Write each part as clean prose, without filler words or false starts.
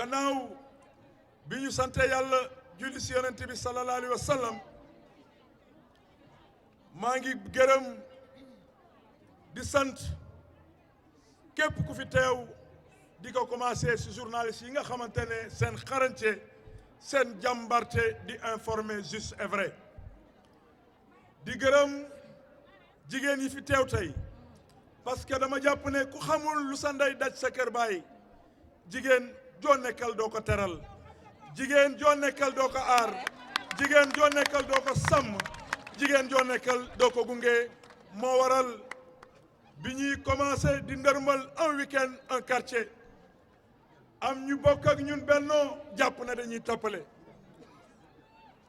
gannaaw bi ñu sante yàlla julli si yonent bi sallallahu alayhi wa sallam maa ngi gërëm di sant képp ku fi teew di ko commencé si journaliste yi nga xamante ne seen xarañte seen jàmbarte di informer juste et vrai di gërëm jigéen yi fi teew tey parce que dama jàpp ne ku xamul lu sa ndey daj sa kër baay jigéen joo nekkal doo ko teral jigéen joo nekkal doo ko aar jigéen joo nekkal doo ko sàmm jigéen joo nekkal doo ko gunge moo waral bi ñuy commencé di ndërmal un week-end un quartier am ñu bokk ak ñun bennoo jàpp ne dañuy toppale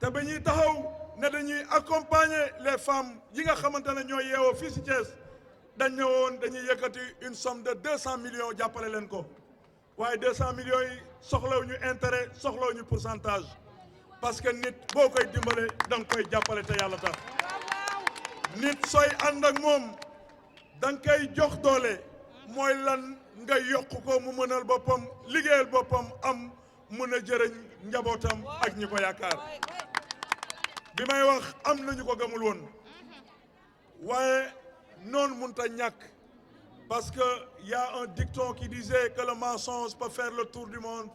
te ba ñuy taxaw ne dañuy accompagner les femmes yi nga xamante ne ñoo yeewoo fii si Thiès dañ ñëwoon dañuy yëkkati une somme de 200 millions jàppale leen ko waaye 200 millions yi soxlawuñu intérêt soxlawuñu pourcentage parce que nit boo koy dimbale da nga koy jàppale te yàlla tax nit sooy ànd ak moom da nga koy jox doole mooy lan nga yokk ko mu mënal boppam liggéeyal boppam am mën a jëriñ njabootam ak ñi ko yaakaar bi may wax am nañu ko gëmul woon waaye noonu mënut a ñàkk parce que y a un dicton qui disait que le mensonge peut faire le tour du monde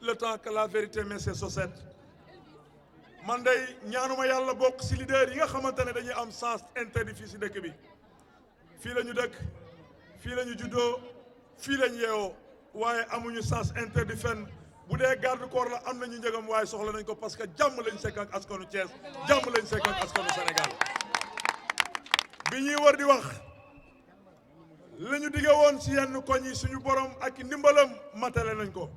le temps que la vérité met ses chaussettes man day ñaanuma yàlla bokk ci leader yi nga xamante ne dañuy am sens interdit fii ci dëkk bi fii la ñu dëkk fii la ñu juddoo fii la ñu yeewoo waaye amuñu sens interdit fenn bu dee garde corps la am nañu njëgam waaye soxla nañ ko parce que jàmm lañ sekk ak askanu Thiès jàmm lañ sekk ak askanu Sénégal bi ñuy war di wax la ñu dige woon ci yenn koñ yi suñu borom ak ndimbalam matale nañ ko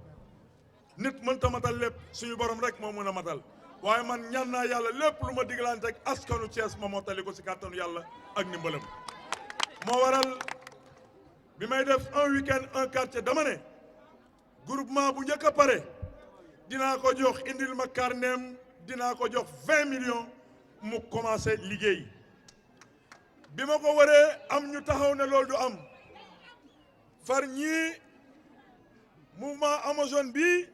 nit mënta matal lépp suñu borom rek moo mën a matal waaye man ñaan naa yàlla lépp lu ma digalante ak askanu Thiès ma mottali ko ci kàttanu yàlla ak ndimbalam moo waral bi may def un week-end un quartier dama ne groupement bu njëkk a pare dinaa ko jox indil ma carnet dinaa ko jox 20 millions mu commencé liggéey bi ma ko waree am ñu taxaw ne loolu du am far ñii mouvement Amazone bi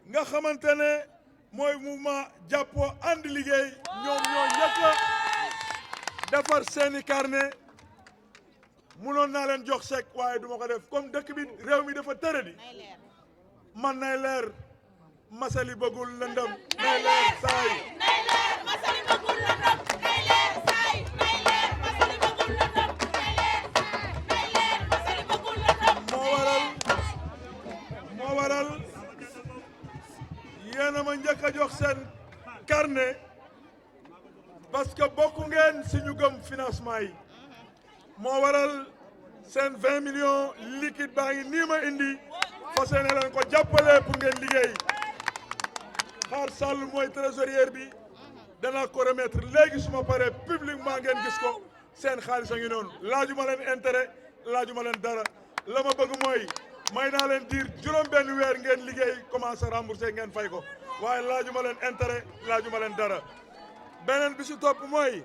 nga xamante ne mooy mouvement jàppoo ànd liggéey ñoom ñoo njëkk a defar seeni carnet munoon naa leen jox chèque waaye duma ko def comme dëkk bi réew mi dafa tëradi man nay leer Massaly bëggul lëndëm nay leer saay nay leer Massaly bëggul lëndëm nay leer saay nay leer Massaly bëggul lëndëm nay leer saay nay leer Massaly bëggul lëndëm moo waral yéen a ma njëkk a jox seen carnet parce que bokku ngeen si ñu gëm financement yi moo waral seen 20 millions liquide baa ngi nii ma indi fas yéene leen ko jàppale pour ngeen liggéey xaar Sall mooy trésorier bi danaa ko remettre léegi suma paree publiquement ngeen gis ko seen xaalis a ngi noonu laajuma leen intérêt laajuma leen dara la ma bëgg mooy may naa leen diir juróom benn weer ngeen liggéey commencé rembourser ngeen fay ko waaye laajuma leen intérêt laajuma leen dara beneen bi si topp mooy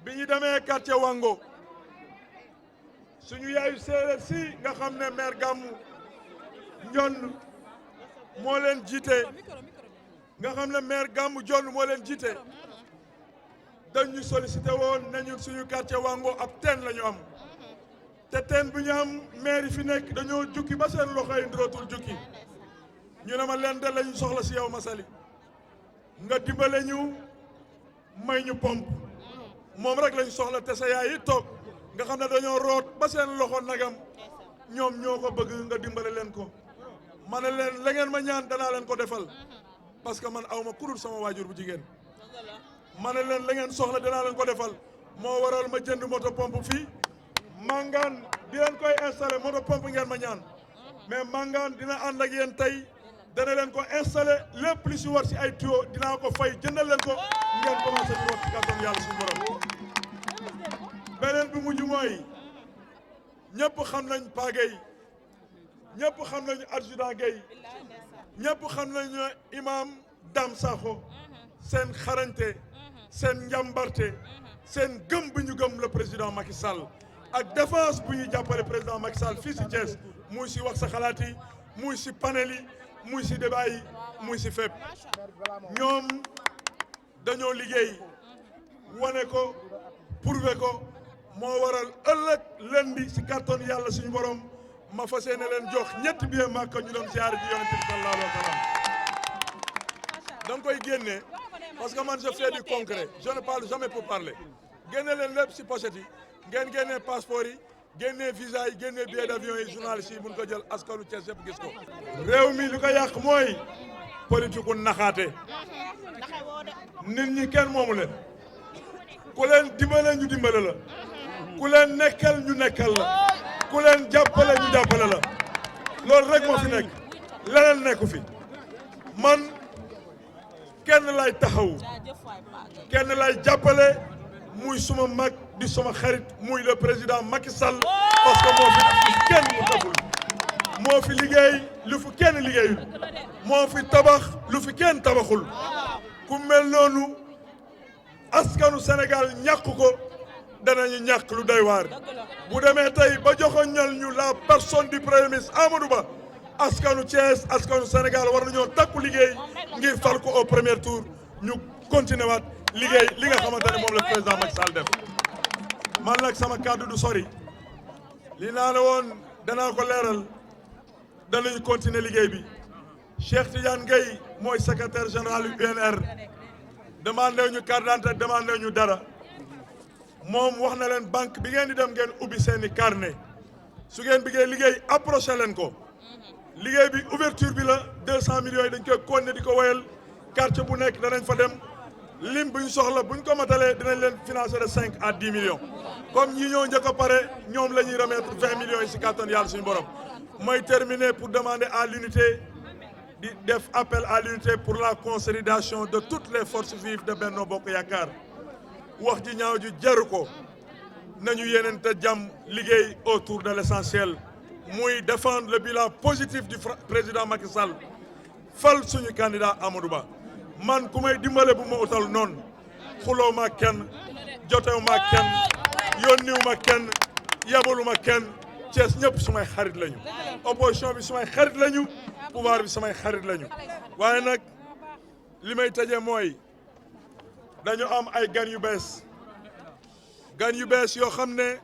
bi ñu demee quartier Wango suñu yaayu séeréer si nga xam ne maire Gamou Ndione moo leen jiite nga xam ne maire Gamou Ndione moo leen jiite dañu sollicité woon ne ñun suñu quartier Wango ab teen la ñu am te teen bi ñu am maire yi fi nekk dañoo jukki ba seen loxo yi ndootul jukki ñu ne ma leen de lañu soxla si yow Massaly nga dimbale ñu may ñu pompe moom rek lañ soxla te sa yaay yi toog nga xam ne dañoo root ba seen loxo nagam ñoom ñoo ko bëgg nga dimbale leen ko ma ne leen la ngeen ma ñaan danaa leen ko defal parce que man awma kurul sama waajur bu jigéen ma ne leen la ngeen soxla danaa leen ko defal moo waral ma jënd moto pompe fii Mangane di leen koy installé moto pompe ngeen ma ñaan mais Mangane dina ànd ak yéen tey dana leen ko installé lépp li si war si ay tuyau dinaa ko fay jëndal leen ko ngeen commencé di root ci kàttan yàlla suñu borom beneen bi mujj mooy ñëpp xam nañ Pa Gueye ñëpp xam nañu adjudant Gueye ñëpp xam nañu imam Dame Sakho seen xarañte seen njàmbarte seen gëm bi ñu gëm le président Macky Sall ak défense bu ñuy jàppale président Macky Sall fii si Thiès muy si wax sa xalaat yi muy si panel yi muy si débat yi muy si fépp ñoom dañoo liggéey wane ko prouvé ko moo waral ëllëg lundi si kàttan yàlla suñu borom ma fas yéene leen jox ñetti billet Makka ñu doon ziyaare ji yonent bi sallallahu alayhi wa sallam da nga koy génne parce que man je fais du concret je ne parle jamais pour parler génne leen lépp si pochette yi ngeen génne passeport yi génne visa yi génne billet d'avion yi journaliste yi mun ko jël askanu Thiès yëpp gis ko. réew mi li ko yàq mooy politique ku naxaate nit ñi kenn moomu leen ku leen dimbale ñu dimbale la ku leen nekkal ñu nekkal la ku leen jàppale ñu jàppale la loolu rek moo fi nekk leneen nekku fi man kenn lay taxaw kenn lay jàppale muy suma mag di suma xarit muy le président Macky Sall parce que moo fi def kenn mu deful moo fi liggéey lu fi kenn liggéeyul moo fi tabax lu fi kenn tabaxul ku mel noonu askanu Sénégal ñàkk ko danañu ñàkk lu doy waar bu demee tey ba joxoñal ñu la personne du premier ministre Amadou Ba askanu Thiès askanu Sénégal war nañoo takku liggéey ngir fal ko au premier tour ñu continuer waat liggéey li nga xamante ne moom la président Macky Sall def man nag sama kàddu du sori li naa ne woon danaa ko leeral danañu continuer liggéey bi Cheikh Tidiane Gueye mooy secrétaire général du UNR demandé ñu carte d'identité demandé ñu dara moom wax na leen banque bi ngeen di dem ngeen ubbi seeni carnet su ngeen bëggee liggéey approché leen ko liggéey bi ouverture bi la 200 millions yi dañ koy continuer di ko woyal quartier bu nekk danañ fa dem lim bu ñu soxla bu ñu ko matalee dinañ leen financer de 5 à 10 millions comme ñi ñoo njëkk a pare ñoom la ñuy remettre 20 millions yi si kàttan yàlla suñu borom mooy terminer pour demander à l'unité di def appel à l'unité pour la consolidation de toutes les forces vives de Benno Bokk Yaakaar wax ji ñaaw ji jaru ko nañu yenente jàmm liggéey autour de l'essentiel muy défendre le bilan positif du président Macky Sall fal suñu candidat Amadou Ba man ku may dimbale bu ma utal noonu xuloo ma kenn jotew ma kenn yónniw ma kenn yabalu ma kenn Thiès ñëpp sumay xarit lañu opposition bi sumay xarit lañu pouvoir bi samay xarit lañu waaye nag li may tëjee mooy dañu am ay gan yu bees yoo xam ne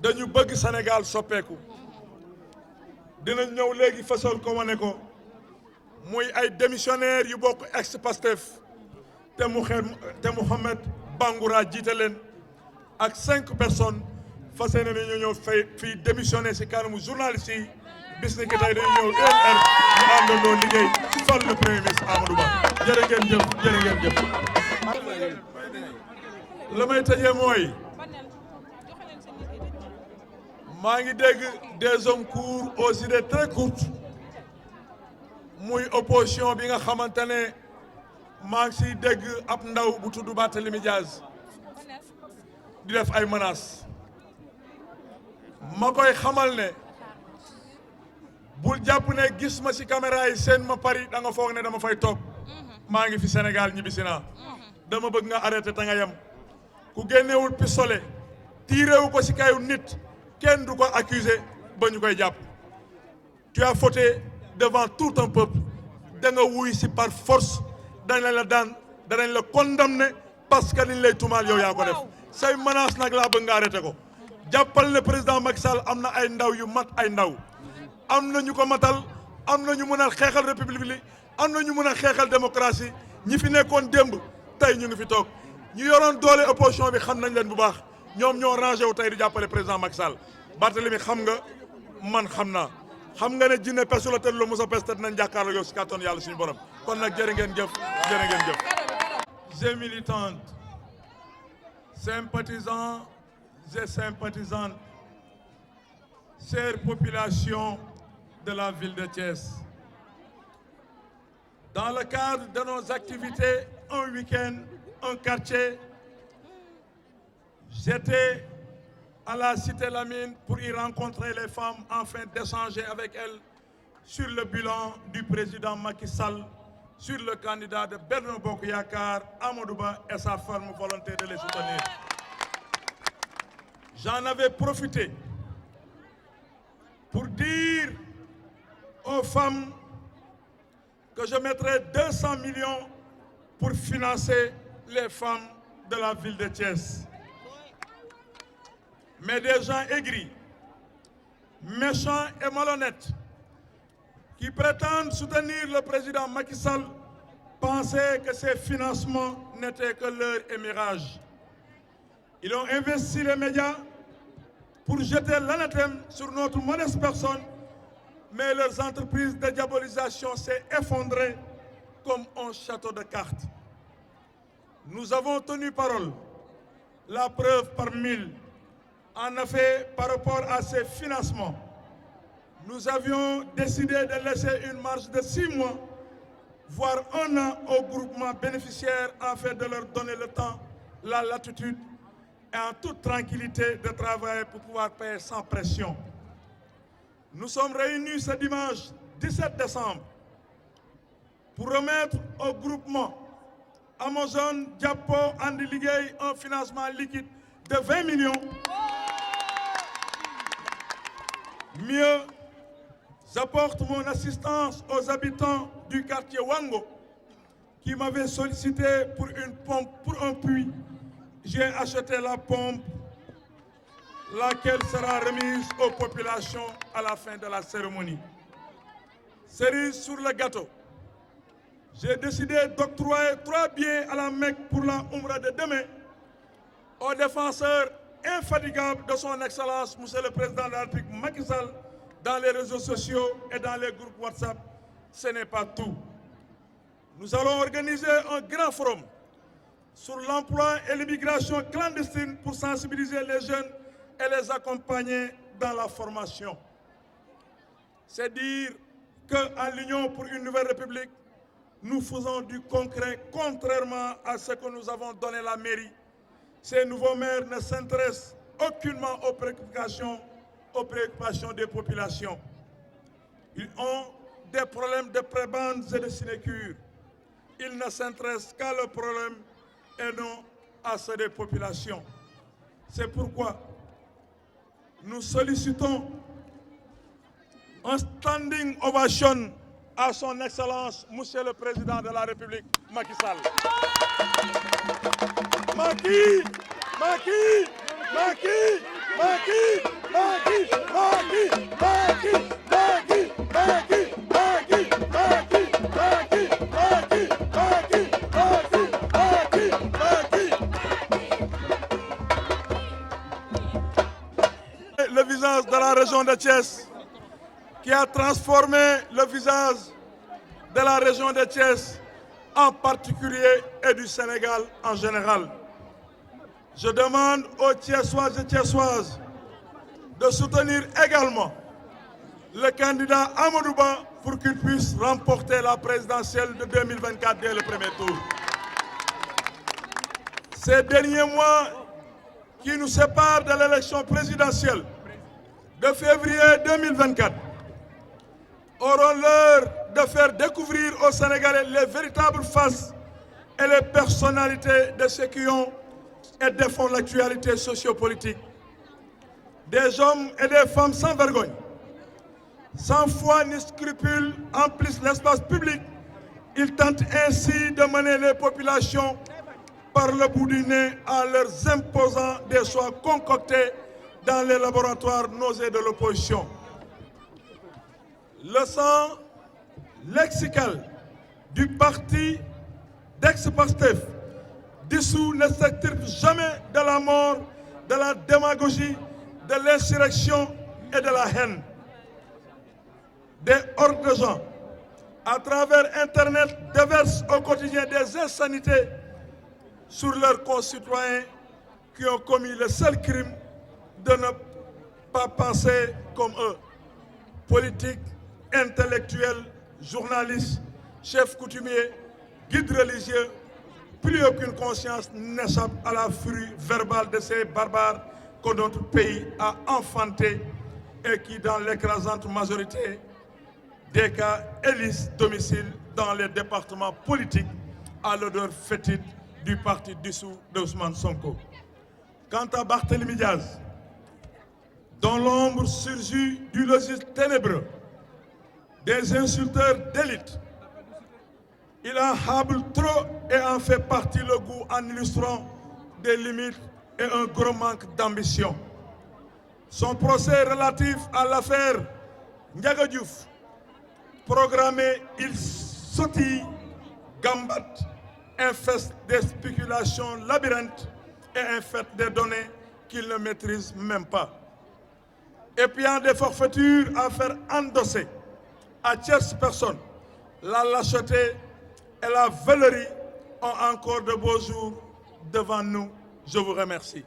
dañu bëgg Sénégal soppeeku dinañ ñëw léegi fasal ko wane ko muy ay démissionnaires yu bokk ex-Pastef te Mouhamed Bangoura jiite leen ak 5 personnes fas yéene nañu ñëw fii démissionné si kanamu journaliste yi bis ni ki tey dañu ñëw UNR ñu àndandoo liggéey fal le premier ministre Amadou Ba jërë ngeen jëf jërë ngeen jëf. la may tëjee mooy maa ngi dégg des hommes courts aux idées très courtes muy opposition bi nga xamante ne maa ngi siy dégg ab ndaw bu tudd Barthélémy Dias di def ay menaces ma koy xamal ne bul jàpp ne gis ma ci caméra yi seen ma Paris da nga foog ne dama fay toog maa ngi fi Sénégal ñibbisi naa dama bëgg nga arrêté ta nga yem ku génnewul pistolet tiirewu ko ci kayu nit kenn du ko accusé ba ñu koy jàpp tu as fauté devant tout un peuple da nga wuy ci par force danañ la daan danañ la condamné parce que liñ lay tumaal yow yaa ko def say menace nag laa bëgg nga arrêté ko jàppal ne président Macky Sall am na ay ndaw yu mat ay ndaw am na ñu ko matal am na ñu mën a xeexal république bi am na ñu mën a xeexal démocratie ñi fi nekkoon démb tey ñu ngi fi toog ñu yoroon doole opposition bi xam nañ leen bu baax ñoom ñoo rangé wu tey di jàppale président Macky Sall Barthélémy xam nga man xam naa xam nga ne jinne pesu la tëdd la Moussa pes te dinañ jàkkaarloo yow si kàttan yàlla suñu borom kon nag jërë ngeen jëf jërë ngeen jëf. Chers militants, sympathisants et sympathisantes, chère population de la ville de Thiès. Dans le cadre de nos activités, un week-end, un quartier, j'étais à la Cité Lamine pour y rencontrer les femmes afin d'échanger avec elles sur le bilan du président Macky Sall, sur le candidat de Benno Bokk Yaakaar, Amadou Ba, et sa ferme volonté de les soutenir. J'en avais profité pour dire aux femmes que je mettrai 200 millions pour financer les femmes de la ville de Thiès. Mais des gens aigris, méchants et malhonnêtes qui prétendent soutenir le président Macky Sall pensaient que ces financements n'étaient que leurre et mirage. Ils ont investi les médias pour jeter l'anathème sur notre modeste personne, mais leurs entreprises de diabolisation s'est effondrée comme un château de cartes. Nous avons tenu parole, la preuve par mille. En effet, par rapport à ces financements, nous avions décidé de laisser une marge de 6 mois, voire 1 an aux groupements bénéficiaires afin de leur donner le temps, la latitude et en toute tranquillité de travailler pour pouvoir payer sans pression. Nous sommes réunis ce dimanche 17 décembre pour remettre au groupement Amazon Diapo Andi Liguey un financement liquide de 20 millions. Mieux, j'apporte mon assistance aux habitants du quartier Wango qui m'avaient sollicité pour une pompe pour un puits. J'ai acheté la pompe, laquelle sera remise aux populations à la fin de la cérémonie. Cerise sur le gâteau, j'ai décidé d'octroyer 3 billets à la Mecque pour la Umrah de demain au défenseur infatigable de son Excellence, Monsieur le Président de la République Macky Sall, dans les réseaux sociaux et dans les groupes WhatsApp. Ce n'est pas tout. Nous allons organiser un grand forum sur l'emploi et l'immigration clandestine pour sensibiliser les jeunes et les accompagner dans la formation. C'est dire qu'à l'Union pour une nouvelle République, nous faisons du concret, contrairement à ce que nous avons donné la mairie. Ces nouveaux maires ne s'intéressent aucunement aux préoccupations des populations. Ils ont des problèmes de prébendes et de sinécures. Ils ne s'intéressent qu'à leurs problèmes et non à ceux des populations. C'est pourquoi nous sollicitons un standing ovation à son Excellence, Monsieur le Président de la République, Macky Sall. Macky, Macky, Macky, Macky, Macky, Macky, Macky, Macky, Macky, Macky, Macky, Macky, Macky, Macky, Macky, Macky, le visage de la région de Thiès, qui a transformé le visage de la région de Thiès en particulier et du Sénégal en général. Je demande aux Thiessois et Thiessoises de soutenir également le candidat Amadou Ba pour qu'il puisse remporter la présidentielle de 2024 dès le premier tour. Ces derniers mois qui nous séparent de l'élection présidentielle de février 2024 auront l'heure de faire découvrir aux Sénégalais les véritables faces et les personnalités de ceux qui ont et défendent l'actualité sociopolitique. Des hommes et des femmes sans vergogne, sans foi ni scrupules, emplissent l'espace public. Ils tentent ainsi de mener les populations par le bout du nez en leur imposant des choix concoctés dans les laboratoires nausés de l'opposition. Le sang lexical du parti d'ex-Pastef dissous ne s'extirpe jamais de la mort, de la démagogie, de l'insurrection et de la haine. Des hordes de gens, à travers Internet, déversent au quotidien des insanités sur leurs concitoyens qui ont commis le seul crime de ne pas penser comme eux. Politiques, intellectuels, journalistes, chefs coutumiers, guides religieux, plus aucune conscience n'échappe à la furie verbale de ces barbares que notre pays a enfantés et qui, dans l'écrasante majorité des cas, élisent domicile dans les départements politiques à l'odeur fétide du parti dissous d'Ousmane Sonko. Quant à Barthélémy Diaz, dont l'ombre surgit du logis ténébreux, des insulteurs d'élite. Il en hable trop et en fait partie le goût en illustrant des limites et un gros manque d'ambition. Son procès relatif à l'affaire Ndiaga Diouf, programmé, il sautille, gambatte, infeste des spéculations labyrinthes et infecte des données qu'il ne maîtrise même pas. Épiant des forfaitures à faire endosser à tierces personnes, la lâcheté et la veulerie ont encore de beaux jours devant nous. Je vous remercie.